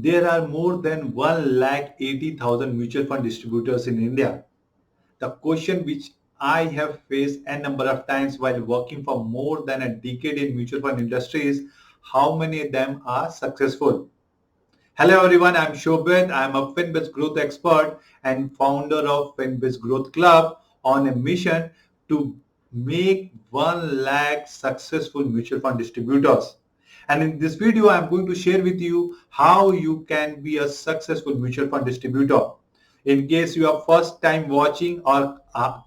There are more than 1,80,000 mutual fund distributors in India. The question which I have faced a number of times while working for more than a decade in mutual fund industry is how many of them are successful. Hello everyone, I'm Shobhit. I'm a Fin-based growth expert and founder of Fin-based Growth Club on a mission to make 1 lakh successful mutual fund distributors. And in this video, I'm going to share with you how you can be a successful mutual fund distributor. In case you are first time watching or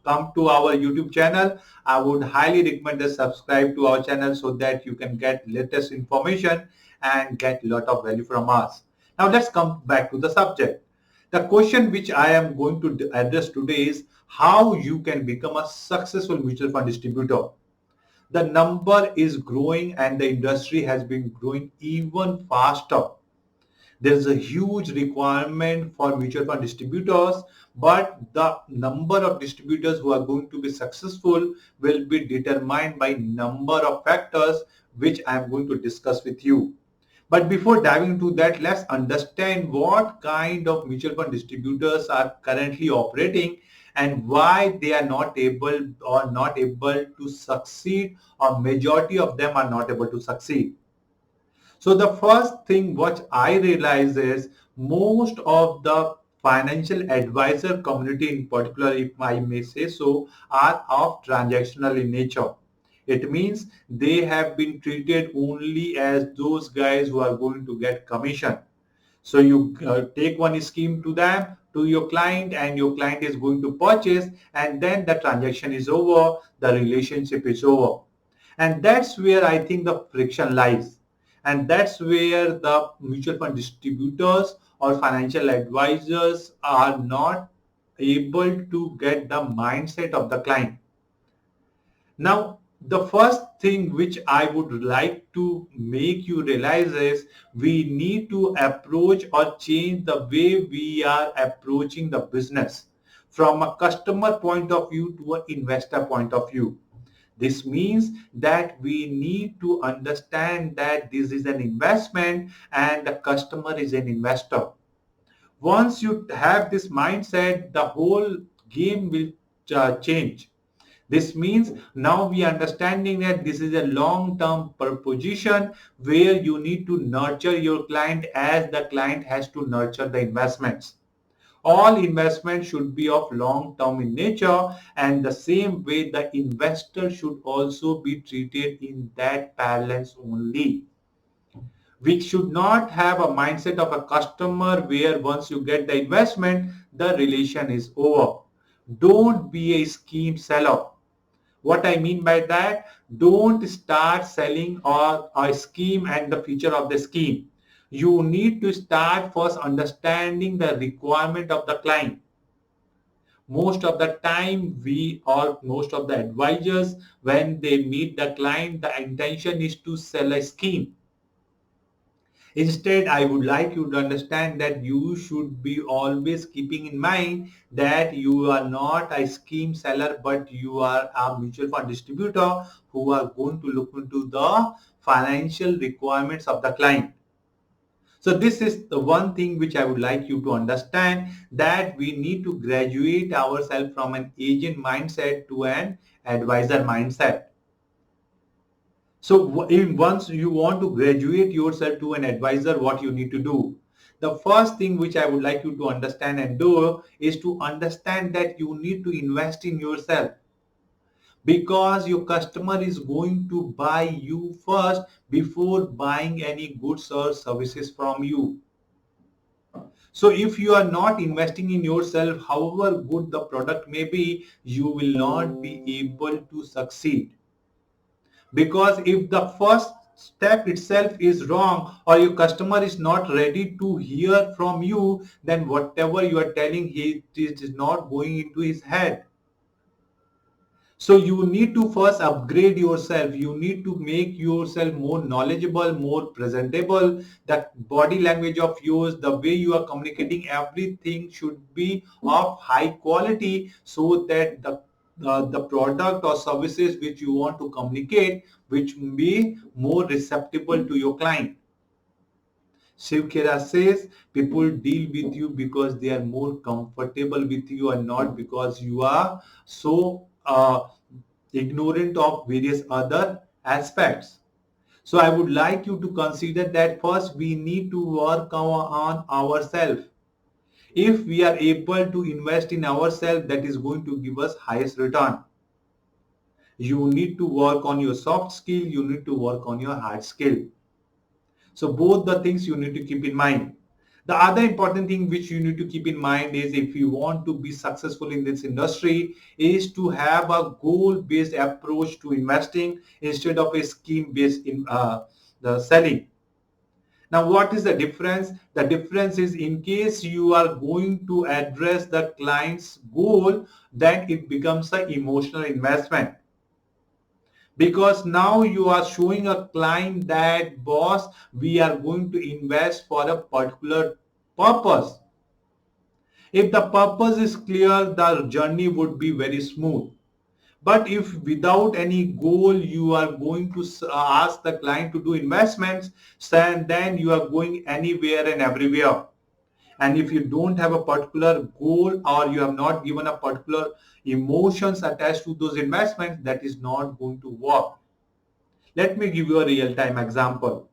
come to our YouTube channel, I would highly recommend that subscribe to our channel so that you can get latest information and get a lot of value from us. Now let's come back to the subject. The question which I am going to address today is how you can become a successful mutual fund distributor. The number is growing and the industry has been growing even faster. There's a huge requirement for mutual fund distributors, but the number of distributors who are going to be successful will be determined by number of factors which I am going to discuss with you. But before diving into that, let's understand what kind of mutual fund distributors are currently operating and why they are not able to succeed, or majority of them are not able to succeed. So the first thing what I realize is most of the financial advisor community in particular, if I may say so, are of transactional in nature. It means they have been treated only as those guys who are going to get commission. So you take one scheme to them, to your client, and your client is going to purchase, and then the transaction is over, the relationship is over. And that's where I think the friction lies. And that's where the mutual fund distributors or financial advisors are not able to get the mindset of the client. Now, the first thing which I would like to make you realize is we need to approach or change the way we are approaching the business from a customer point of view to an investor point of view. This means that we need to understand that this is an investment and the customer is an investor. Once you have this mindset, the whole game will change. This means now we are understanding that this is a long-term proposition where you need to nurture your client as the client has to nurture the investments. All investments should be of long-term in nature, and the same way the investor should also be treated in that balance only. We should not have a mindset of a customer where once you get the investment, the relation is over. Don't be a scheme seller. What I mean by that, don't start selling a scheme and the feature of the scheme. You need to start first understanding the requirement of the client. Most of the time most of the advisors, when they meet the client, the intention is to sell a scheme. Instead, I would like you to understand that you should be always keeping in mind that you are not a scheme seller, but you are a mutual fund distributor who are going to look into the financial requirements of the client. So this is the one thing which I would like you to understand, that we need to graduate ourselves from an agent mindset to an advisor mindset. So once you want to graduate yourself to an advisor, what you need to do? The first thing which I would like you to understand and do is to understand that you need to invest in yourself, because your customer is going to buy you first before buying any goods or services from you. So if you are not investing in yourself, however good the product may be, you will not be able to succeed. Because if the first step itself is wrong, or your customer is not ready to hear from you, then whatever you are telling him, it is not going into his head. So you need to first upgrade yourself. You need to make yourself more knowledgeable, more presentable. That body language of yours, the way you are communicating, everything should be of high quality, so that the product or services which you want to communicate, which be more receptible to your client. Shiv Khera says people deal with you because they are more comfortable with you and not because you are so ignorant of various other aspects. So I would like you to consider that first we need to work on ourselves. If we are able to invest in ourselves, that is going to give us highest return. You need to work on your soft skill, you need to work on your hard skill. So both the things you need to keep in mind. The other important thing which you need to keep in mind is if you want to be successful in this industry is to have a goal-based approach to investing instead of a scheme-based in the selling. Now, what is the difference? The difference is in case you are going to address the client's goal, then it becomes an emotional investment. Because now you are showing a client that, boss, we are going to invest for a particular purpose. If the purpose is clear, the journey would be very smooth. But if without any goal, you are going to ask the client to do investments, then you are going anywhere and everywhere. And if you don't have a particular goal or you have not given a particular emotions attached to those investments, that is not going to work. Let me give you a real-time example.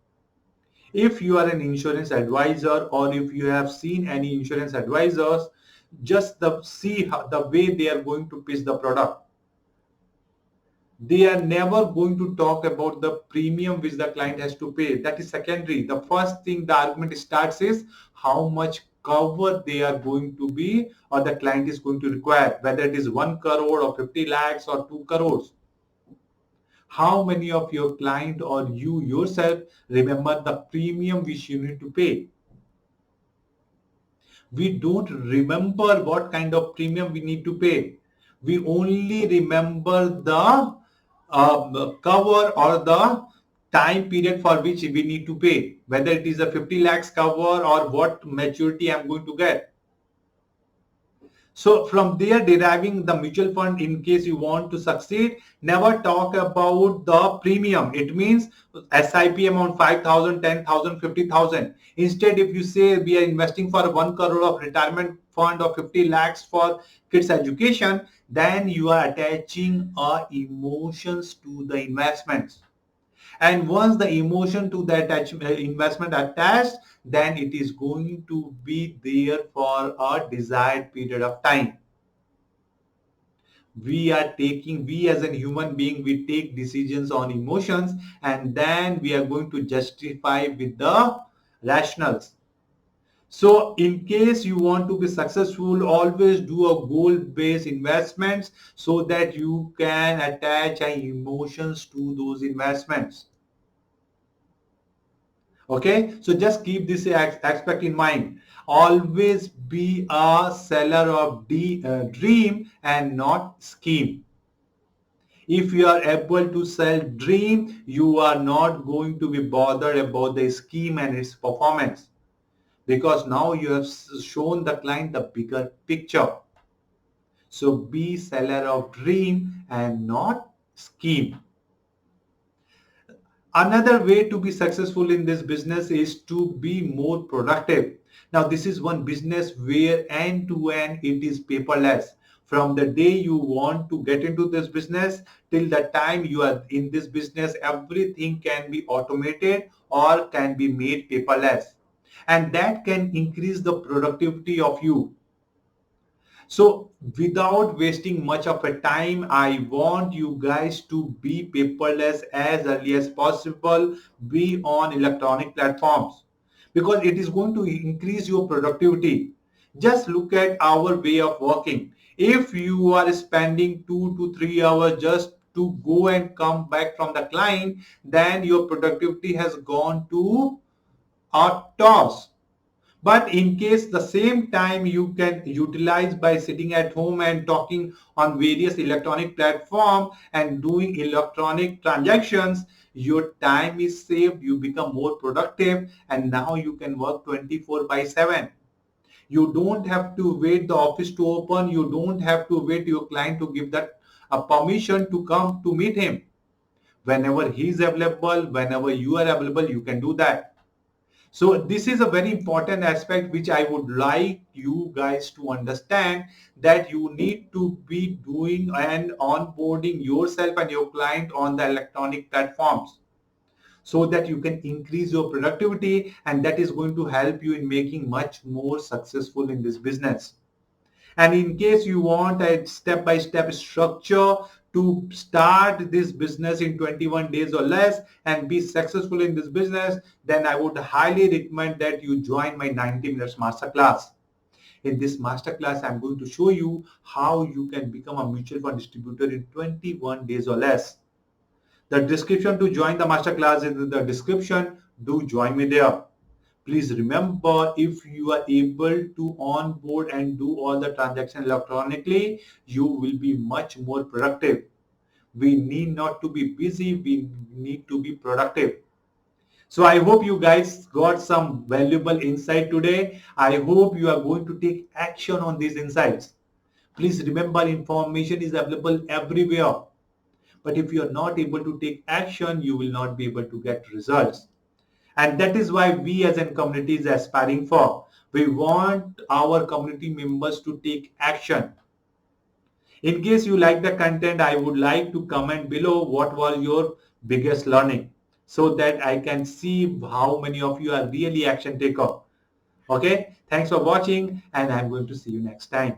If you are an insurance advisor or if you have seen any insurance advisors, just see the way they are going to pitch the product. They are never going to talk about the premium which the client has to pay. That is secondary. The first thing the argument starts is how much cover they are going to be or the client is going to require, whether it is 1 crore or 50 lakhs or 2 crores. How many of your client or you yourself remember the premium which you need to pay? We don't remember what kind of premium we need to pay. We only remember the cover or the time period for which we need to pay, whether it is a 50 lakhs cover or what maturity I'm going to get. So from there, deriving the mutual fund, in case you want to succeed, never talk about the premium. It means SIP amount 5,000, 10,000, 50,000. Instead, if you say we are investing for 1 crore of retirement fund or 50 lakhs for kids education, then you are attaching emotions to the investments. And once the emotion to that investment attached, then it is going to be there for a desired period of time. We as a human being, we take decisions on emotions and then we are going to justify with the rationals. So in case you want to be successful, always do a goal-based investments so that you can attach emotions to those investments. Okay, so just keep this aspect in mind. Always be a seller of dream and not scheme. If you are able to sell dream, you are not going to be bothered about the scheme and its performance, because now you have shown the client the bigger picture. So be seller of dream and not scheme. Another way to be successful in this business is to be more productive. Now, this is one business where end to end it is paperless. From the day you want to get into this business till the time you are in this business, everything can be automated or can be made paperless. And that can increase the productivity of you. So without wasting much of a time, I want you guys to be paperless as early as possible, be on electronic platforms, because it is going to increase your productivity. Just look at our way of working. If you are spending 2 to 3 hours just to go and come back from the client, then your productivity has gone to a toss. But in case the same time you can utilize by sitting at home and talking on various electronic platforms and doing electronic transactions, your time is saved, you become more productive, and now you can work 24/7. You don't have to wait the office to open. You don't have to wait your client to give that a permission to come to meet him. Whenever he is available, whenever you are available, you can do that. So this is a very important aspect which I would like you guys to understand, that you need to be doing and onboarding yourself and your client on the electronic platforms, so that you can increase your productivity, and that is going to help you in making much more successful in this business. And in case you want a step-by-step structure to start this business in 21 days or less and be successful in this business, then I would highly recommend that you join my 90 minutes masterclass. In this masterclass, I'm going to show you how you can become a mutual fund distributor in 21 days or less. The description to join the masterclass is in the description. Do join me there. Please remember, if you are able to onboard and do all the transactions electronically, you will be much more productive. We need not to be busy, we need to be productive. So I hope you guys got some valuable insight today. I hope you are going to take action on these insights. Please remember, information is available everywhere. But if you are not able to take action, you will not be able to get results. And that is why we as a community is aspiring for. We want our community members to take action. In case you like the content, I would like to comment below what was your biggest learning, so that I can see how many of you are really action taker. Okay, thanks for watching, and I'm going to see you next time.